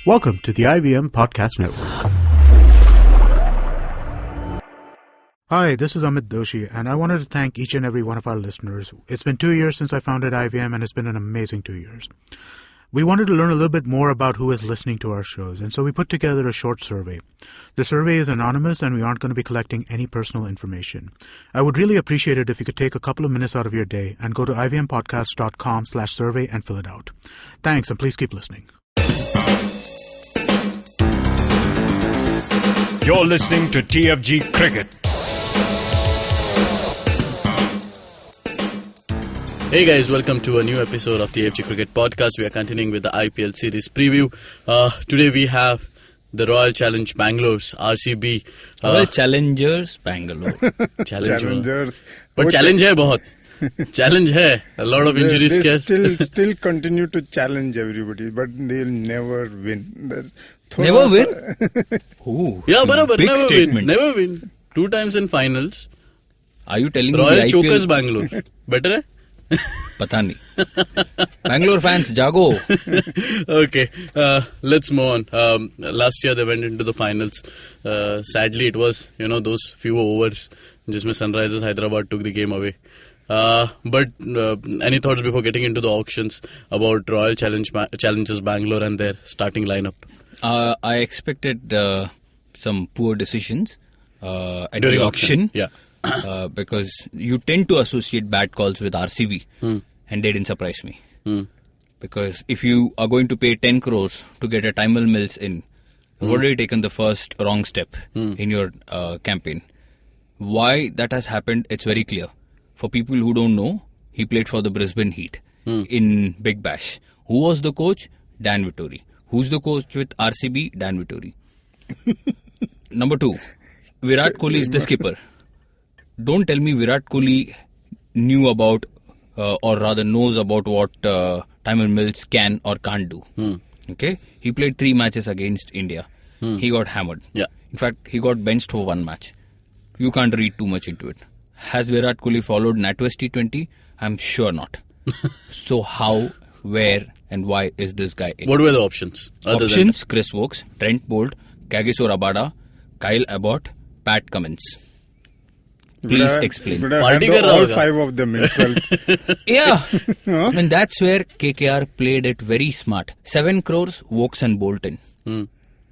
Welcome to the IVM Podcast Network. Hi, this is Amit Doshi, and I wanted to thank each and every one of our listeners. It's been 2 years since I founded IVM, and it's been an amazing 2 years. We wanted to learn a little bit more about who is listening to our shows, and so we put together a short survey. The survey is anonymous, and we aren't going to be collecting any personal information. I would really appreciate it if you could take a couple of minutes out of your day and go to ivmpodcast.com/survey and fill it out. Thanks, and please keep listening. You're listening to TFG Cricket. Hey guys, welcome to a new episode of the TFG Cricket Podcast. We are continuing with the IPL series preview. Today we have the Royal Challenge Bangalore's RCB. Royal Challengers Bangalore. Challengers. But challenge hai bahut. Challenge hai. A lot of injuries. They still continue to challenge everybody, but they'll never win. Never win? Ooh, yeah, barabar. Never win. Never win. 2 times in finals. Are you telling Royal me Chokers Bangalore. Better hai? Pata nahi. Bangalore fans, jago. Okay, let's move on. Last year they went into the finals. Sadly, it was, those few overs jisme Sunrisers Hyderabad took the game away. But any thoughts before getting into the auctions about Royal Challengers Bangalore and their starting lineup? I expected some poor decisions at During the auction. Yeah. Because you tend to associate bad calls with RCB, and they didn't surprise me. Because if you are going to pay 10 crores to get a Tymal Mills in, you've already taken the first wrong step in your campaign. Why that has happened, it's very clear. For people who don't know, he played for the Brisbane Heat in Big Bash. Who was the coach? Dan Vittori. Who's the coach with RCB? Dan Vittori. Number 2, Virat Kohli is the skipper. Don't tell me Virat Kohli knew about or rather knows about what Tymal Mills can or can't do. Okay? He played 3 matches against India. He got hammered. Yeah. In fact, he got benched for 1 match. You can't read too much into it. Has Virat Kohli followed NatWest T20? I'm sure not. So how, where and why is this guy in? What were the options? Options, Chris Wokes, Trent Bolt, Kagiso Rabada, Kyle Abbott, Pat Cummins. Please explain. All 5 of them in 12. Yeah. And that's where KKR played it very smart. 7 crores, Wokes and Bolton.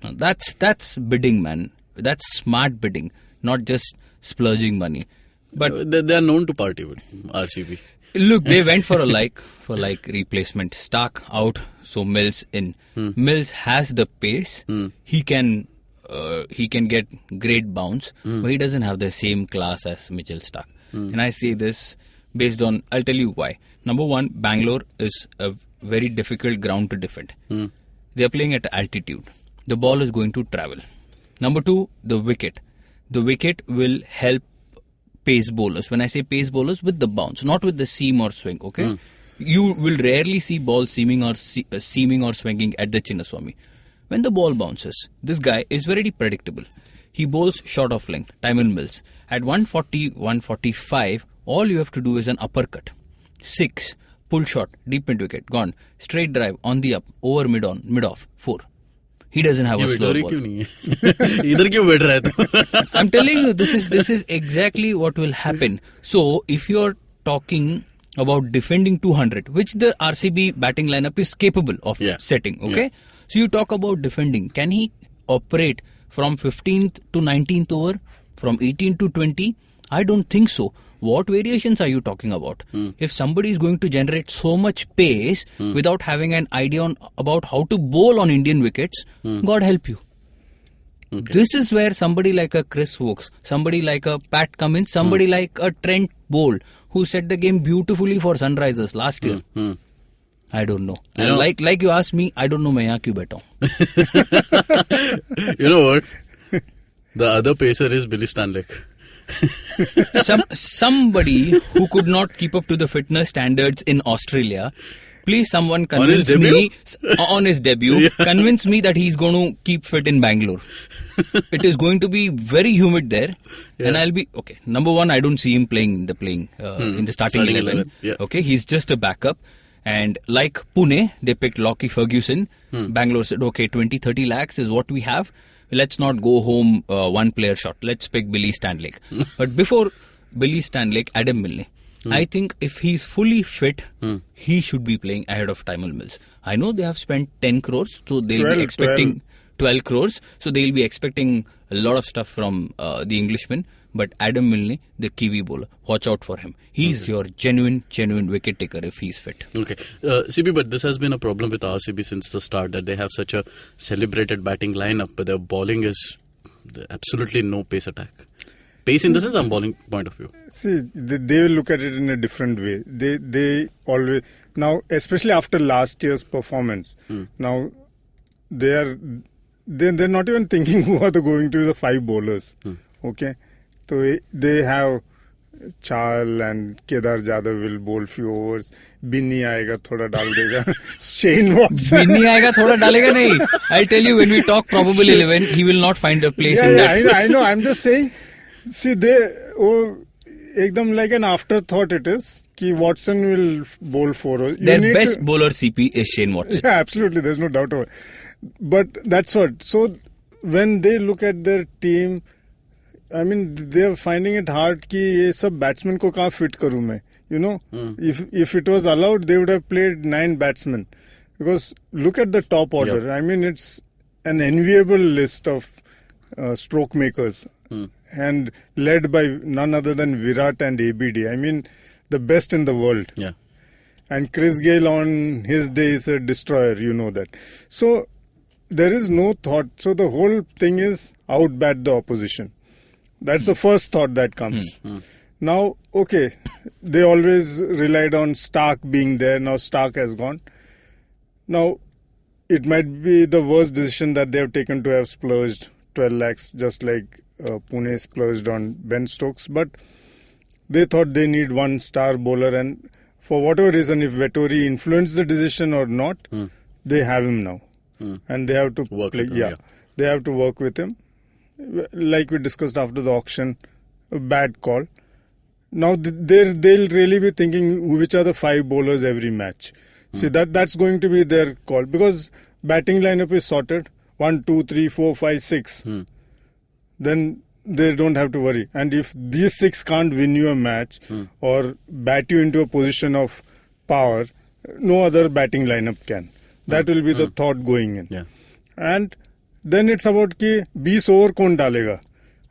That's bidding, man. That's smart bidding, not just splurging money. But they are known to party with RCB. Look, they went for a replacement. Stark out, so Mills in. Mills has the pace. He can get great bounce, but he doesn't have the same class as Mitchell Stark. And I say this based on, I'll tell you why. Number 1, Bangalore is a very difficult ground to defend. They are playing at altitude. The ball is going to travel. Number 2, the wicket. The wicket will help pace bowlers. When I say pace bowlers, with the bounce, not with the seam or swing, okay? You will rarely see balls seaming or swinging at the Chinnaswamy. When the ball bounces, this guy is very predictable. He bowls short of length, Tymal Mills. At 140, 145, all you have to do is an uppercut. 6, pull shot, deep mid wicket, gone. Straight drive, on the up, over mid-off, 4. He doesn't have a slow ball. I'm telling you, this is exactly what will happen. So, if you're talking about defending 200, which the RCB batting lineup is capable of setting, okay? Yeah. So, you talk about defending. Can he operate from 15th to 19th over, from 18 to 20? I don't think so. What variations are you talking about? If somebody is going to generate so much pace without having an idea about how to bowl on Indian wickets, God help you. Okay. This is where somebody like a Chris Wokes, somebody like a Pat Cummins, somebody like a Trent Bolt, who set the game beautifully for Sunrisers last year. I don't know. And like you asked me, I don't know मैं यहाँ क्यों बैठा हूँ. You know what? The other pacer is Billy Stanley. Somebody who could not keep up to the fitness standards in Australia. Please, someone convince me on his debut. Convince me that he's going to keep fit in Bangalore. It is going to be very humid there, and I'll be okay. Number 1, I don't see him playing in the starting 11. Yeah. Okay, he's just a backup. And like Pune, they picked Lockie Ferguson. Bangalore said, okay, 20-30 lakhs is what we have. Let's not go home one player short. Let's pick Billy Stanlake. But before Billy Stanlake, Adam Milne. I think if he's fully fit, he should be playing ahead of Tymal Mills. I know they have spent 10 crores, so they'll be expecting 12 crores. So they'll be expecting a lot of stuff from the Englishman. But Adam Milne, the Kiwi bowler, watch out for him. He's your genuine wicket taker if he's fit. Okay. CB, but this has been a problem with RCB since the start, that they have such a celebrated batting lineup, but their bowling is absolutely no pace attack. Pace in the sense, I'm bowling point of view. See, they will look at it in a different way. They always, now, especially after last year's performance, now they're not even thinking who are going to be the 5 bowlers. Okay. So they have Chal and Kedar Jadhav will bowl few overs. Binny aayega thoda dal dega. Shane Watson. Binny aayega thoda dalega nahi. I'll tell you, when we talk probable 11, he will not find a place in that. I know. I'm just saying. See, ekdam like an afterthought it is. Ki Watson will bowl 4 overs. Their best bowler CP is Shane Watson. Yeah, absolutely. There's no doubt about it. But that's what. So when they look at their team, I mean, they are finding it hard कि ये सब batsmen को कहाँ fit करूँ मैं, you know. If it was allowed, they would have played 9 batsmen, because look at the top order. Yeah. I mean, it's an enviable list of stroke makers, and led by none other than Virat and ABD. I mean, the best in the world. Yeah. And Chris Gayle on his day is a destroyer, you know that. So there is no thought. So the whole thing is outbat the opposition. That's the first thought that comes. Now, okay, they always relied on Stark being there. Now Stark has gone. Now, it might be the worst decision that they have taken to have splurged 12 lakhs, just like Pune splurged on Ben Stokes. But they thought they need one star bowler, and for whatever reason, if Vettori influenced the decision or not, they have him now. And they have to work with him, they have to work with him. Like we discussed after the auction, a bad call. Now they'll really be thinking which are the 5 bowlers every match. See, that's going to be their call, because batting lineup is sorted. 1, 2, 3, 4, 5, 6. Then they don't have to worry. And if these 6 can't win you a match or bat you into a position of power, no other batting lineup can. That will be the thought going in. Yeah. And then it's about कि 20 over कौन डालेगा.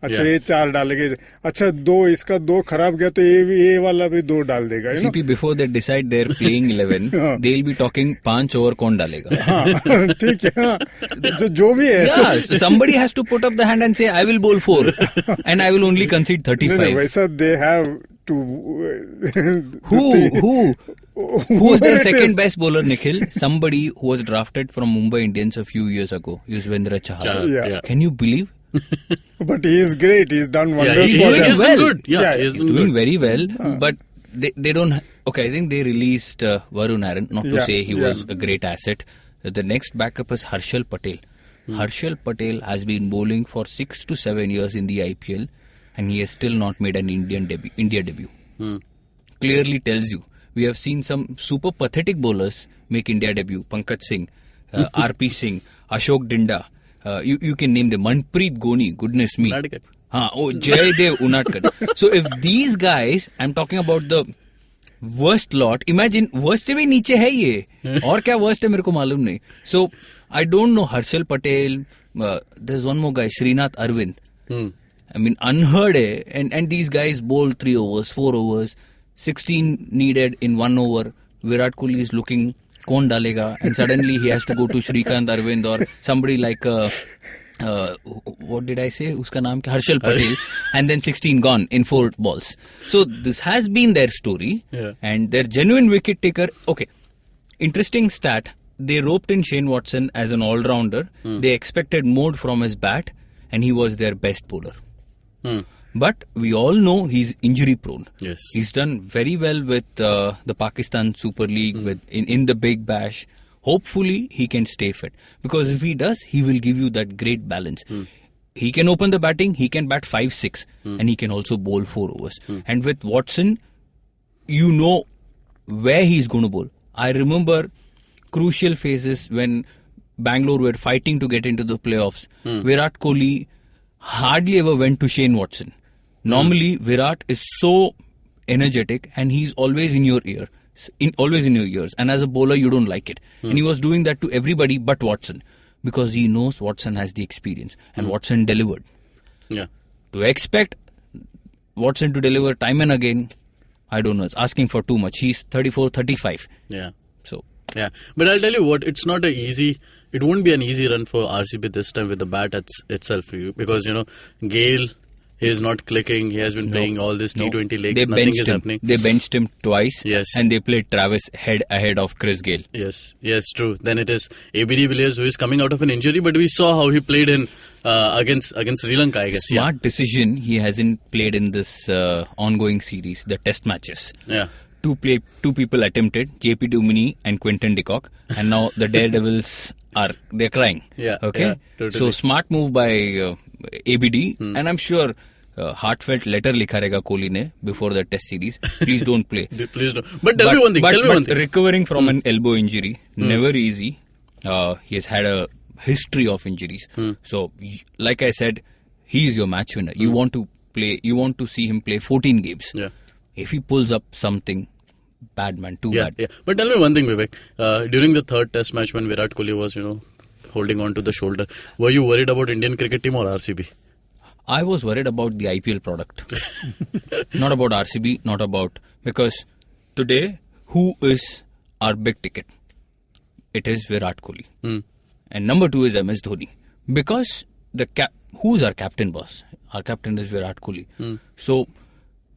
अच्छा ये 4 डालेंगे. अच्छा 2 इसका 2 खराब गया तो ये वाला भी 2 डाल देगा. CP, before they decide their playing 11, they'll be talking 5 over कौन डालेगा. हाँ, ठीक है. जो भी है. Yeah, so somebody has to put up the hand and say, I will bowl 4 and I will only concede 35. No, वैसा they have to. Who was their second best bowler, Nikhil? Somebody who was drafted from Mumbai Indians a few years ago, Yuzvendra Chahal. Yeah. Can you believe? But he is great. He's done wonders he's for doing them. well. Good. Yeah, he's doing very well. But they don't. Okay, I think they released Varun Aaron. Not to say he was a great asset. The next backup is Harshal Patel. Harshal Patel has been bowling for 6 to 7 years in the IPL, and he has still not made an India debut. Clearly tells you. We have seen some super pathetic bowlers make India debut. Pankaj Singh, RP Singh, Ashok Dinda. You can name them. Manpreet Goni. Goodness me. Jaydev Unadkat. So if these guys, I'm talking about the worst lot. Imagine, worst se bhi niche hai ye. Aur kya worst hai mere ko malum nahi. So I don't know Harshal Patel. There's one more guy, Srinath Arvind. I mean, unheard hai. And these guys bowl 3 overs, 4 overs. 16 needed in 1 over. Virat Kohli is looking, kaun dalega? And suddenly he has to go to Shrikant Arvind or somebody like, what did I say? Uska naam kya? Harshal Patel. And then 16 gone in 4 balls. So this has been their story. Yeah. And their genuine wicket taker. Okay. Interesting stat. They roped in Shane Watson as an all-rounder. They expected more from his bat. And he was their best bowler. But we all know he's injury prone. Yes. He's done very well with the Pakistan Super League, in the Big Bash. Hopefully he can stay fit. Because if he does, he will give you that great balance. He can open the batting, he can bat 5-6 and he can also bowl 4 overs. And with Watson, you know where he's going to bowl. I remember crucial phases when Bangalore were fighting to get into the playoffs. Virat Kohli hardly ever went to Shane Watson. Normally, Virat is so energetic and he's always in your ear. Always in your ears. And as a bowler, you don't like it. And he was doing that to everybody but Watson. Because he knows Watson has the experience. And Watson delivered. Yeah. To expect Watson to deliver time and again, I don't know. It's asking for too much. He's 34, 35. Yeah. So. Yeah. But I'll tell you what, it won't be an easy run for RCB this time with the bat itself. Because, Gayle, he is not clicking. He has been playing all this T20 legs. Nothing is happening. They benched him twice. Yes. And they played Travis head ahead of Chris Gayle. Yes, true. Then it is ABD Gayle who is coming out of an injury, but we saw how he played in against Sri Lanka, I guess. Smart decision. He hasn't played in this ongoing series, the test matches. Yeah. Two people attempted, JP Dumini and Quinton de Kock, and now the Daredevils they're crying. Yeah. Okay. Yeah, totally. So smart move by ABD, and I'm sure heartfelt letter likha rahega Kohli ne before the test series. Please don't play. Please don't. But tell me one thing. Recovering from an elbow injury, never easy. He has had a history of injuries. So, like I said, he is your match winner. You want to play. You want to see him play 14 games. Yeah. If he pulls up something, bad man, too bad. Yeah. But tell me one thing, Vivek. During the third test match when Virat Kohli was, holding on to the shoulder, were you worried about Indian cricket team or RCB? I was worried about the IPL product. Not about RCB, because today, who is our big ticket? It is Virat Kohli. And number 2 is MS Dhoni. Because who's our captain, boss? Our captain is Virat Kohli. So,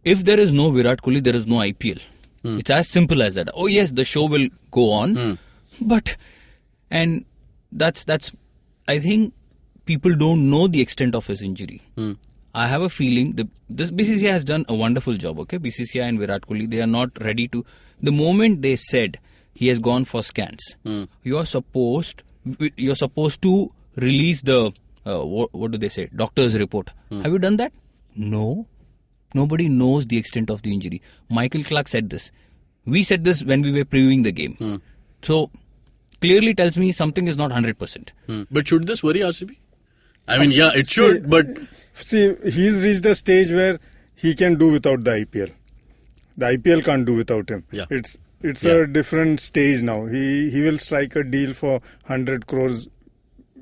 if there is no Virat Kohli, there is no IPL. It's as simple as that. Oh yes, the show will go on. And that's I think people don't know the extent of his injury. I have a feeling this BCCI has done a wonderful job. Okay, BCCI and Virat Kohli, they are not ready to. The moment they said he has gone for scans, you're supposed to release the what do they say? Doctor's report. Have you done that? No. Nobody knows the extent of the injury. Michael Clark said this. We said this when we were previewing the game. So clearly tells me something is not 100%. But should this worry RCB? I mean, yeah, it should, but... See, he's reached a stage where he can do without the IPL. The IPL can't do without him. Yeah. It's a different stage now. He will strike a deal for 100 crores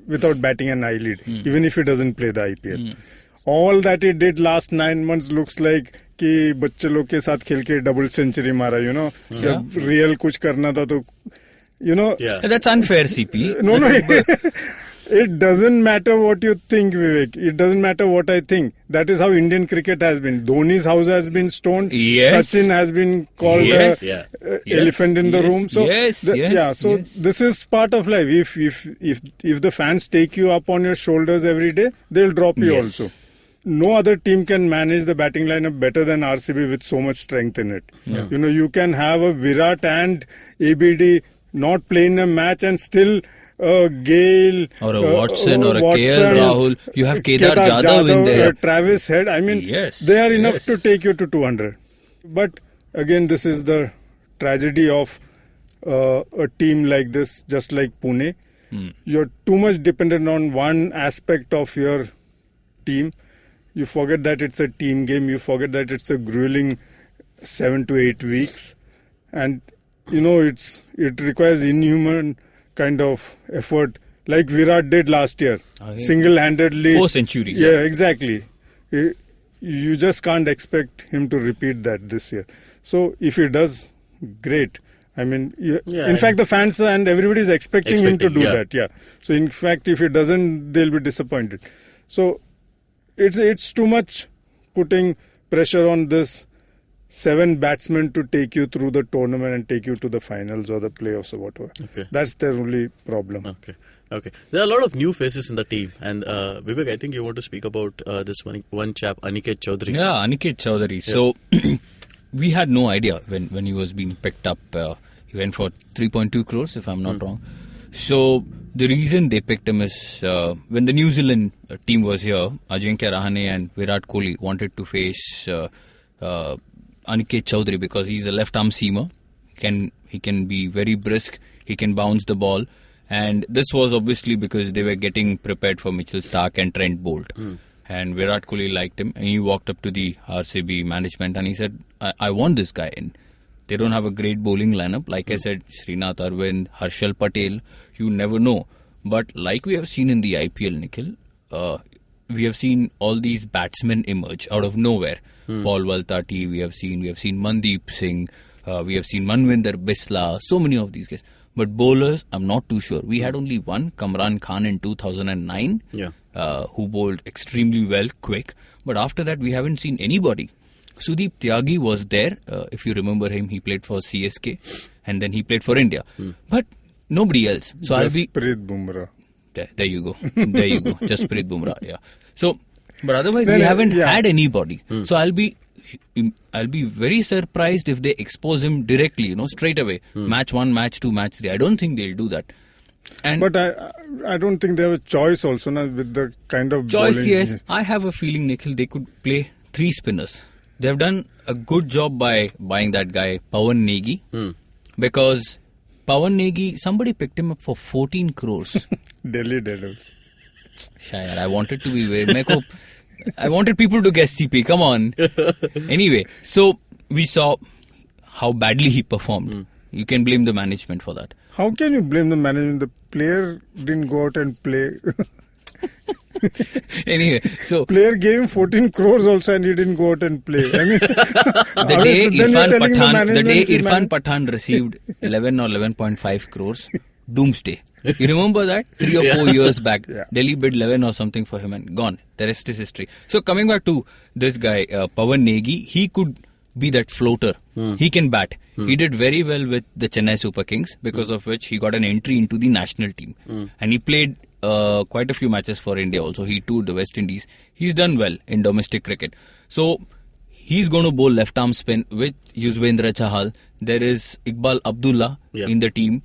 without batting an eyelid, even if he doesn't play the IPL. All that he did last 9 months looks like कि बच्चे लोग के साथ खेल के double century मारा, जब real कुछ करना था तो, That's unfair, CP. No. It doesn't matter what you think, Vivek. It doesn't matter what I think. That is how Indian cricket has been. Dhoni's house has been stoned. Yes. Sachin has been called elephant in the room. So this is part of life. If the fans take you up on your shoulders every day, they'll drop you also. No other team can manage the batting lineup better than RCB with so much strength in it. You can have a Virat and ABD not play in a match and still Gayle or a Watson or a KL Rahul. You have Kedar Jadhav in there. Travis Head. I mean, they are enough to take you to 200. But again, this is the tragedy of a team like this, just like Pune. You're too much dependent on one aspect of your team. You forget that it's a team game. You forget that it's a grueling 7 to 8 weeks. And, it requires inhuman kind of effort like Virat did last year. Single-handedly. 4 centuries. Yeah, exactly. You just can't expect him to repeat that this year. So if he does, great. I mean, in fact, the fans and everybody is expecting him to do that. Yeah. So in fact, if he doesn't, they'll be disappointed. So it's too much putting pressure on this 7 batsmen to take you through the tournament and take you to the finals or the playoffs or whatever. Okay. That's their only problem. Okay. There are a lot of new faces in the team. And Vivek, I think you want to speak about this one chap, Aniket Chaudhary. Yeah, Aniket Chaudhary. Yeah. So we had no idea when he was being picked up. He went for 3.2 crores, if I'm not wrong. So the reason they picked him is when the New Zealand team was here, Ajinkya Rahane and Virat Kohli wanted to face Aniket Chaudhary because he's a left-arm seamer. He can be very brisk. He can bounce the ball. And this was obviously because they were getting prepared for Mitchell Starc and Trent Bolt. And Virat Kohli liked him. And he walked up to the RCB management and he said, I want this guy in. They don't have a great bowling lineup. Like I said, Srinath Arvind, Harshal Patel, you never know. But like we have seen in the IPL, Nikhil, we have seen all these batsmen emerge out of nowhere. Paul Valtati, we have seen Mandeep Singh, we have seen Manvinder Bisla, so many of these guys. But bowlers, I'm not too sure. We had only one, Kamran Khan in 2009, who bowled extremely well, quick. But after that, we haven't seen anybody. Sudeep Tyagi was there. If you remember him, he played for CSK and then he played for India. But nobody else. So Jasprit Bumrah. There you go. Jasprit Bumrah, yeah. So, but otherwise we haven't had anybody. So I'll be very surprised if they expose him directly, straight away. Match 1, match 2, match 3. I don't think they'll do that. But I don't think they have a choice also now with the kind of choice. bowling. Yes, I have a feeling, Nikhil, they could play 3 spinners. They have done a good job by buying that guy Pawan Negi, because Pawan Negi, somebody picked him up for 14 crores. Delhi Devils. Shayar, I wanted to be I wanted people to guess CP. Come on. Anyway, so we saw how badly he performed. You can blame the management for that. How can you blame the management? The player didn't go out and play. Anyway, so player gave him 14 crores also and he didn't go out and play. I mean, the day Irfan Pathan received 11 or 11.5 crores, doomsday. You remember that? 3 or 4 years back, Delhi bid 11 or something for him and gone. The rest is history. So coming back to this guy, Pawan Negi, he could be that floater. He can bat. He did very well with the Chennai Super Kings, because of which he got an entry into the national team. And he played quite a few matches for India also. He toured the West Indies. He's done well in domestic cricket. So he's going to bowl left arm spin with Yuzvendra Chahal. There is Iqbal Abdullah in the team.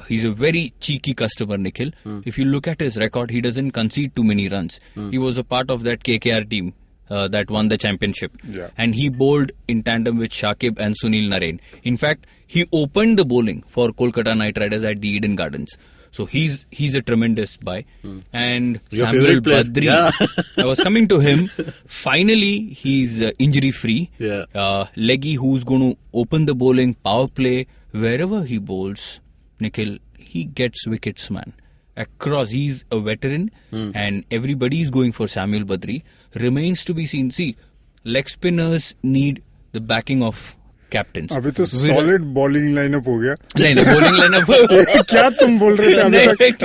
He's a very cheeky customer, Nikhil. If you look at his record, he doesn't concede too many runs. He was a part of that KKR team that won the championship. And he bowled in tandem with Shakib and Sunil Narine. In fact, he opened the bowling for Kolkata Knight Riders at the Eden Gardens. So he's a tremendous buy. And Your Samuel favorite player. Badri, I was coming to him. Finally, he's injury free. Leggy, who's going to open the bowling, power play, wherever he bowls, Nikhil, he gets wickets, man. Across, he's a veteran, and everybody's going for Samuel Badri. Remains to be seen. See, leg spinners need the backing of captains. अभी तो solid bowling lineup हो गया. नहीं bowling lineup. क्या तुम बोल रहे थे अभी तक?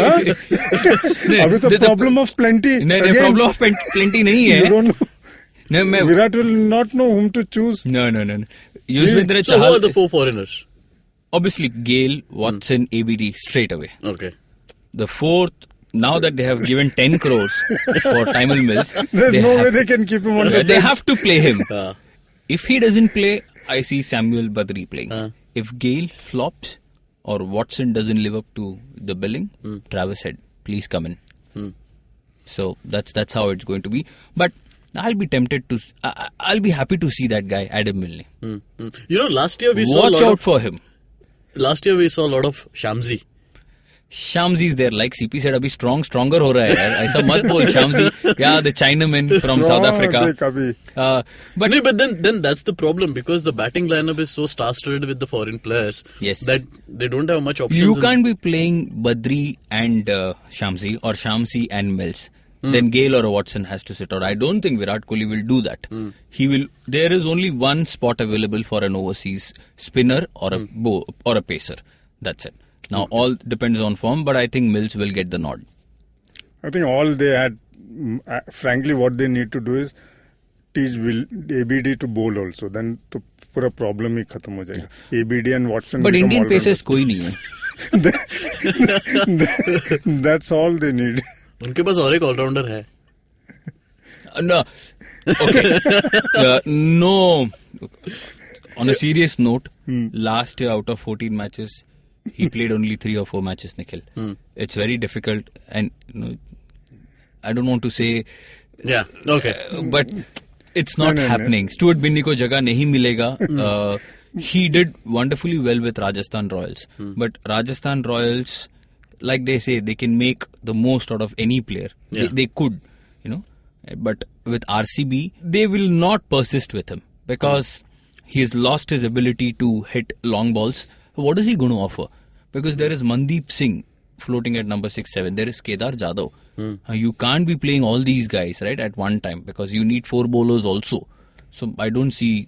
अभी तो problem of plenty. नहीं problem of plenty नहीं है. You don't know. No, Virat will not know whom to choose. No. Yuzvendra So who are the 4 foreigners? Obviously, Gayle, Watson, ABD straight away. Okay. The 4th, now that they have given 10 crores for Timel Mills, there's no way they can keep him on the bench. They have to play him. If he doesn't play, I see Samuel Badri playing. If Gayle flops or Watson doesn't live up to the billing, Travis Head, please come in. So that's how it's going to be. But I'll be tempted to. I'll be happy to see that guy, Adam Milne. Last year we saw. Watch out for him. Last year we saw a lot of Shamsi. Shamsi is there, like CP said, abhi stronger ho raha hai yaar. Aisa mat bol, Shamsi. Yeah, the Chinaman from South Africa. But then that's the problem, because the batting lineup is so star-studded with the foreign players that they don't have much options. You can't be playing Badri and Shamsi or Shamsi and Mills. Then Gayle or Watson has to sit out. I don't think Virat Kohli will do that. He will. There is only one spot available for an overseas spinner or a pacer. That's it. Now all depends on form, but I think Mills will get the nod. I think all they had, frankly, what they need to do is teach ABD to bowl also. Then the पूरा problem ही खत्म हो जाएगा. ABD and Watson. But Indian pacers कोई नहीं है. That's all they need. उनके पास और एक ऑलराउंडर है. No. Okay. No. On a serious note, last year out of 14 matches, he played only 3 or 4 matches, Nikhil. It's very difficult, and I don't want to say. Yeah. Okay. But it's not happening. Stuart Binny को जगह नहीं मिलेगा. he did wonderfully well with Rajasthan Royals. But Rajasthan Royals, like they say, they can make the most out of any player. Yeah. They could, But with RCB, they will not persist with him because he has lost his ability to hit long balls. What is he going to offer? Because there is Mandeep Singh floating at number 6-7. There is Kedar Jadhav. You can't be playing all these guys, right, at one time because you need 4 bowlers also. So I don't see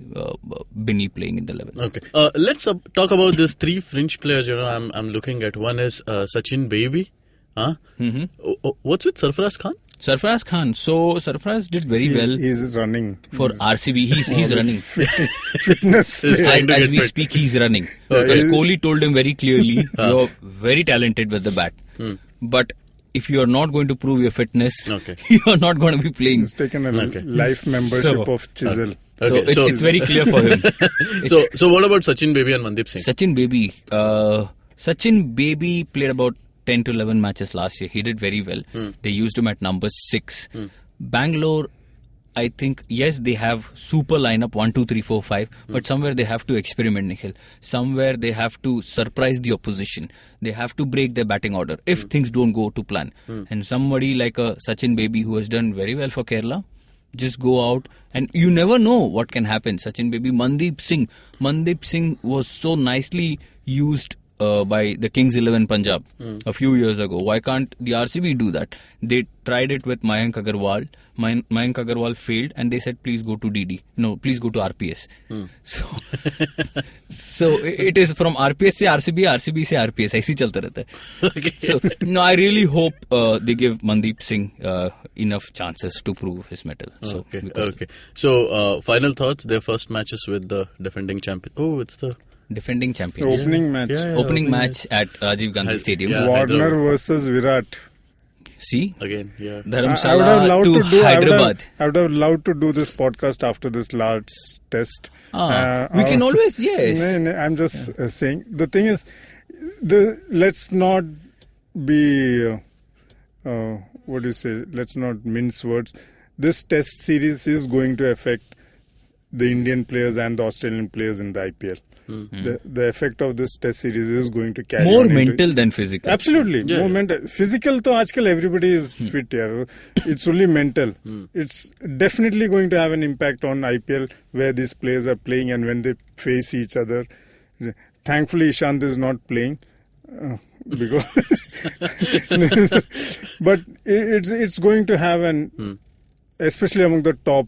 Binny playing in the 11. Okay. Let's talk about these 3 French players. I'm looking at. One is Sachin Baby. What's with Sarfaraz Khan? Sarfaraz Khan. So Sarfaraz did very well. He's running. For RCB, he's running. Fitness. As we speak, he's running. Because Kohli told him very clearly, you're very talented with the bat. But if you are not going to prove your fitness, you are not going to be playing. He's taken a life membership of Chisel. So it's very clear for him. So what about Sachin Baby and Mandeep Singh? Sachin Baby played about 10 to 11 matches last year. He did very well. They used him at number 6. Bangalore, I think, yes, they have super lineup 1, 2, 3, 4, 5. But somewhere they have to experiment, Nikhil. Somewhere they have to surprise the opposition. They have to break their batting order if things don't go to plan. And somebody like a Sachin Baby who has done very well for Kerala, just go out and you never know what can happen. Sachin Baby, Mandeep Singh was so nicely used by the Kings 11 Punjab a few years ago. Why can't the RCB do that? They tried it with Mayank Agarwal. Mayank Agarwal failed and they said, please go to DD. No, please go to RPS. So it is from RPS se RCB, RCB se RPS. ऐसे चलता रहता है. So no, I really hope they give Mandeep Singh enough chances to prove his mettle. Okay. So final thoughts. Their first matches with the defending champion. Oh, it's the defending champions. Opening match. Opening match at Rajiv Gandhi Stadium. Yeah, Warner versus Virat. See? Again, yeah. Dharamshala to Hyderabad. I would have loved to do this podcast after this last test. We can always, yes. I'm just saying. The thing is, let's not be, what do you say, let's not mince words. This test series is going to affect the Indian players and the Australian players in the IPL. The effect of this test series is going to carry more on mental than physical. Absolutely. More mental. Physical to aajkal everybody is fit here. It's only mental. It's definitely going to have an impact on IPL where these players are playing and when they face each other. Thankfully Ishant is not playing because but it's going to have an especially among the top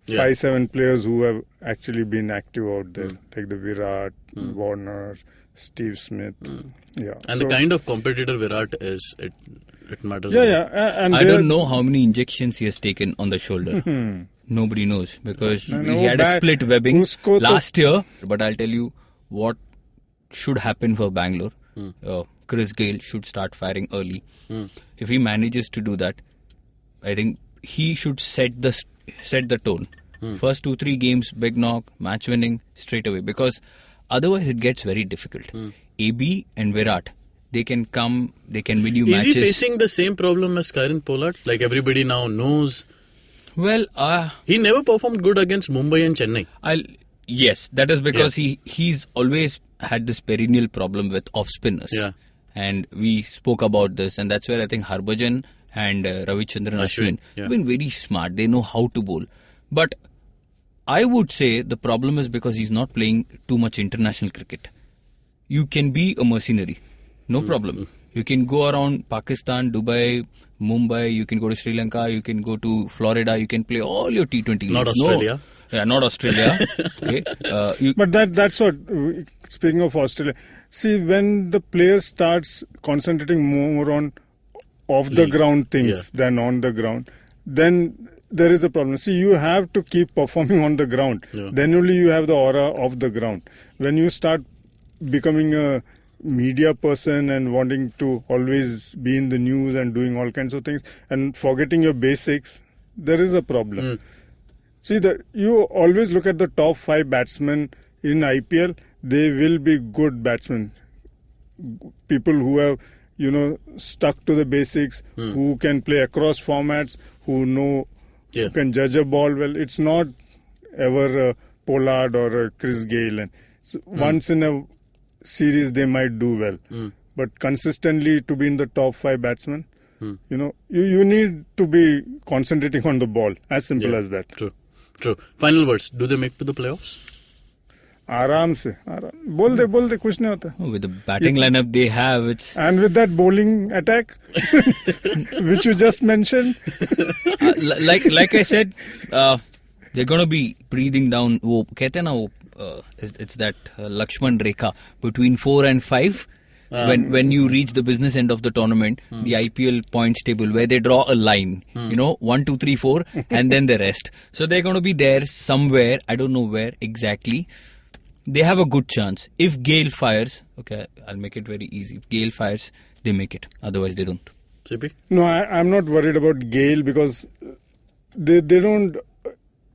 5-7 players who have actually been active out there, like the Virat, Warner, Steve Smith. And the kind of competitor Virat is, it matters. And I don't know how many injections he has taken on the shoulder. Nobody knows because he had a split webbing last year. But I'll tell you what should happen for Bangalore. Chris Gayle should start firing early. If he manages to do that, I think he should set the tone. First 2-3 games, big knock, match winning straight away. Because otherwise it gets very difficult. AB and Virat, they can come, they can win you matches. Is he facing the same problem as Kieron Pollard? Like everybody now knows. Well, he never performed good against Mumbai and Chennai. Yes, that is because he's always had this perennial problem with off spinners. And we spoke about this, and that's where I think Harbhajan and Ravichandran Ashwin have been very smart. They know how to bowl. But I would say the problem is because he's not playing too much international cricket. You can be a mercenary. No problem. You can go around Pakistan, Dubai, Mumbai. You can go to Sri Lanka. You can go to Florida. You can play all your T20 Not leagues. Australia. Not Australia. Okay. But that's what, speaking of Australia, see, when the player starts concentrating more on off-the-ground things than on the ground, then there is a problem. See, you have to keep performing on the ground. Then only you have the aura of the ground. When you start becoming a media person and wanting to always be in the news and doing all kinds of things and forgetting your basics, there is a problem. See, you always look at the top 5 batsmen in IPL. They will be good batsmen. People who have, stuck to the basics, who can play across formats, who can judge a ball well. It's not ever a Pollard or a Chris Gayle. So once in a series they might do well, but consistently to be in the top 5 batsmen, you need to be concentrating on the ball. As simple as that. True. Final words. Do they make to the playoffs? आराम से बोल दे कुछ नहीं होता. With the batting lineup they have, it's and with that bowling attack which you just mentioned, like I said, they're going to be breathing down. वो कहते हैं ना वो it's that Lakshman Rekha between 4 and 5. When you reach the business end of the tournament, the IPL points table where they draw a line, 1, 2, 3, 4, and then the rest. So they're going to be there somewhere. I don't know where exactly. They have a good chance. If Gayle fires, okay, I'll make it very easy. If Gayle fires, they make it. Otherwise, they don't. CP? No, I'm not worried about Gayle because they don't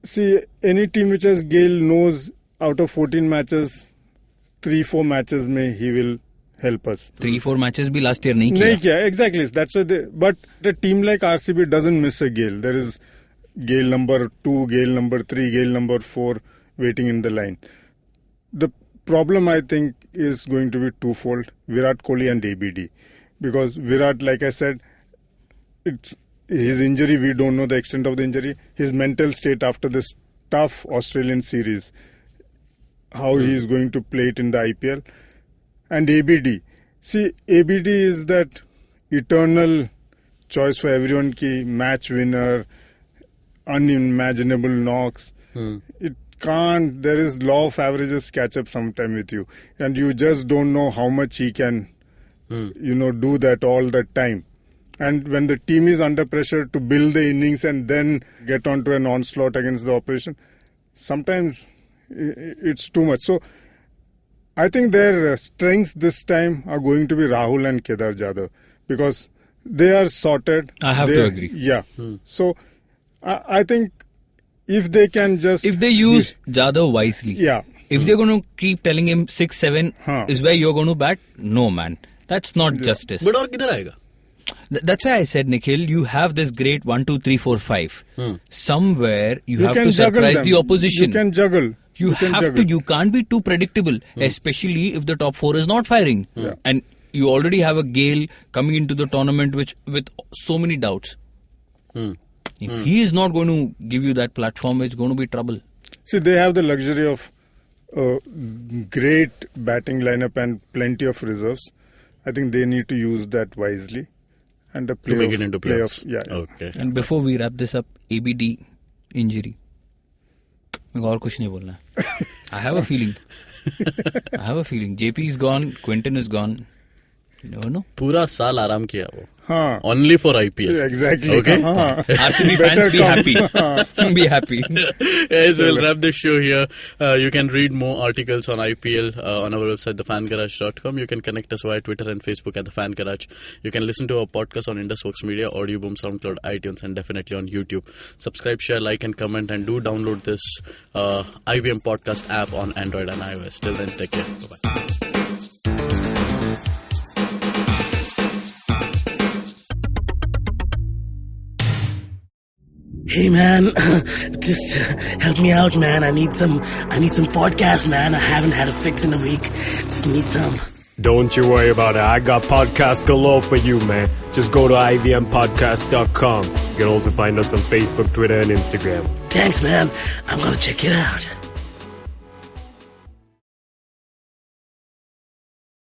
see any team which has Gayle knows out of 14 matches, 3-4 matches he will help us. 3-4 matches bhi last year nahi kiya. Exactly. That's why but a team like RCB doesn't miss a Gayle. There is Gayle number 2, Gayle number 3, Gayle number 4 waiting in the line. The problem I think is going to be twofold: Virat Kohli and ABD. Because Virat, like I said, it's his injury, we don't know the extent of the injury. His mental state after this tough Australian series, how he is going to play it in the IPL. And ABD. See, ABD is that eternal choice for everyone, ki match winner, unimaginable knocks. It can't, there is law of averages catch up sometime with you. And you just don't know how much he can, do that all the time. And when the team is under pressure to build the innings and then get onto an onslaught against the opposition, sometimes it's too much. So, I think their strengths this time are going to be Rahul and Kedar Jadhav because they are sorted. I have to agree. Yeah. So, I think if they can just... If they use Jadhav wisely. Yeah. If they're going to keep telling him 6-7 is where you're going to bat, no man. That's not justice. But aur kidhar aayega? That's why I said, Nikhil, you have this great 1, 2, 3, 4, 5. Somewhere you have to surprise the opposition. You can juggle. You can't be too predictable, especially if the top 4 is not firing. And you already have a Gayle coming into the tournament with so many doubts. If he is not going to give you that platform, it's going to be trouble. See, they have the luxury of great batting lineup and plenty of reserves. I think they need to use that wisely. And to make it into playoffs. Yeah. Okay. And before we wrap this up, ABD injury. और कुछ नहीं बोलना. I have a feeling. JP is gone. Quinton is gone. You never know. पूरा साल आराम किया वो. हाँ. Only for IPL. Exactly. Okay. RCB fans, be happy. Be happy. Guys, we'll wrap this show here. You can read more articles on IPL on our website, thefangarage.com. You can connect us via Twitter and Facebook at The Fan Garage. You can listen to our podcast on IndusVox Media, Audioboom, SoundCloud, iTunes, and definitely on YouTube. Subscribe, share, like, and comment, and do download this IVM podcast app on Android and iOS. Till then, take care. Bye-bye. Hey man, just help me out, man. I need some podcast, man. I haven't had a fix in a week. Just need some. Don't you worry about it. I got podcasts galore for you, man. Just go to ivmpodcast.com. You can also find us on Facebook, Twitter, and Instagram. Thanks, man. I'm gonna check it out.